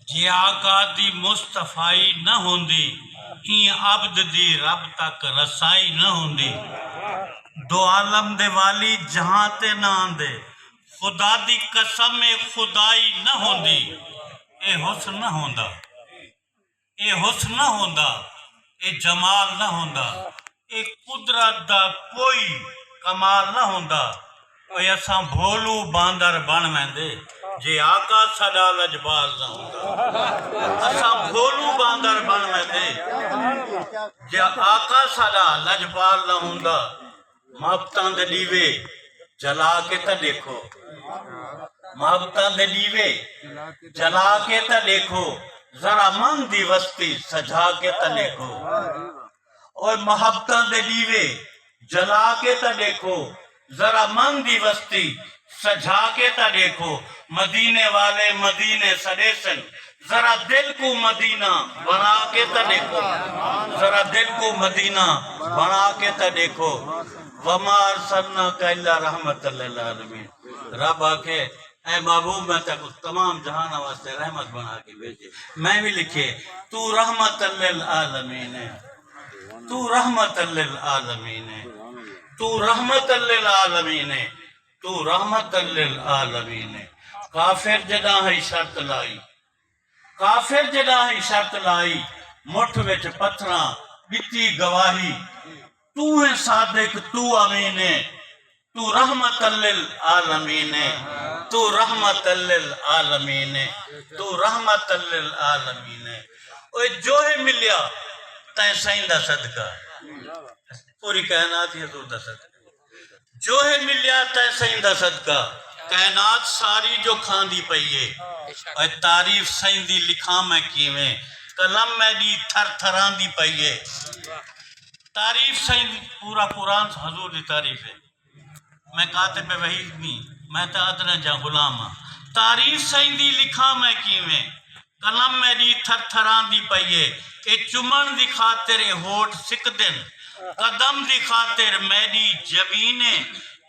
جے آقا دی مصطفائی نہ ہوندی ہی عبد دی رب تک رسائی نہ ہوندی دو عالم دے والی جہاں تے نہ آندے خدا دی قسم خدائی نہ ہوندی اے حسن نہ ہوندا اے حسن نہ ہوندا اے جمال نہ ہوندا اے قدرت دا کوئی کمال نہ ہوندا اے اساں بھولو باندر بن ویندے جے آقا ساڈا لجبال نہ ہوندا اساں بھولو باندر بن ویندے جے آقا ساڈا لجبال نہ ہوندا محبتاں دے دیوے جلا کے تے دیکھو محبتاں دے دیوے جلا کے تے دیکھو ذرا من دی وستی سجا کے تے دیکھو اور محبتاں دے دیوے جلا کے تے دیکھو ذرا من دی وستی سجا کے تے دیکھو مدینے والے مدینے سڑے سن ذرا دل کو مدینہ بنا کے تے دیکھو ذرا دل کو مدینہ بنا کے تے دیکھو وما ارسلناک الا رحمت للعالمین رب آکھے اے محبوب میں تک تمام جہانہ واسطے رحمت بنا کے بھیجے میں بھی لکھے تو رحمت للعالمین ہے تو رحمت للعالمین ہے تو رحمت للعالمین ہے تو رحمت للعالمین ہے کافر جداں ہی شرط لائی کافر جداں ہی شرط لائی مٹھ وچ پتھراں دتی گواہی تو ہے صادق تو امین ہے تو رحمت للعالمین ہے تو رحمت للعالمین ہے تو رحمت للعالمین ہے اوہ جو ہے ملیا تائیں سائن دا صدقہ پوری کائنات ہی حضور دا صدقہ جو ہے ملیا تائیں سائن دا صدقہ کائنات ساری جو کھان دی پئیے اور تعریف سائن دی لکھاں میں کیویں قلم میں دی تھر تھران دی پئیے تعریف سائن پورا قرآن حضور دی تعریف ہے میں کاتب وحی نہیں میں تا ادنا جا غلام ہاں تعریف سائن دی لکھاں میں کیویں قلم میں دی تھر تھران دی پئیے اے چمن دی خاطر اے ہوٹ سکدن قدم دی خاطر میری جبینے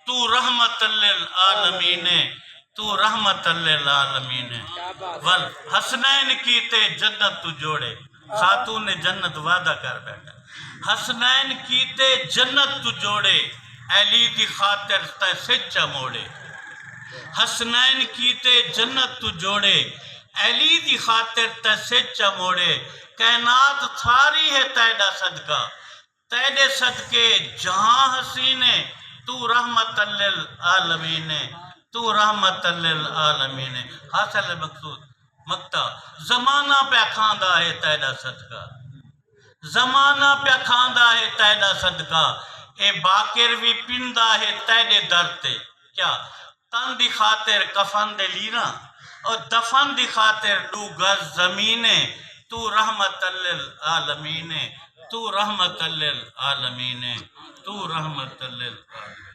تو رحمت للعالمین تو رحمت للعالمین ول حسنین کیتے جنت تو جوڑے خاتون جنت وعدہ کر بیٹھا حسنین کیتے جنت تو جوڑے علی دی خاطر تے سچا موڑے حسنین کیتے جنت تو جوڑے علی دی خاطر تے سچا موڑے کائنات تھاری ہے تیڈا صدقہ تیڈے صدقے جہاں حسینے تو رحمت للعالمین تو رحمت للعالمین حاصل مقصود مقطع زمانہ پہ کھاندا ہے تیڈا صدقہ زمانہ پہ کھاندا ہے تیڈا صدقہ اے باکر بھی پندا ہے تیڈے درتے کیا تن دی خاطر کفن دے لینا اور دفن دی خاطر دو گز زمینے تو رحمت للعالمین تو رحمت للعالمین تو رحمت للعالمین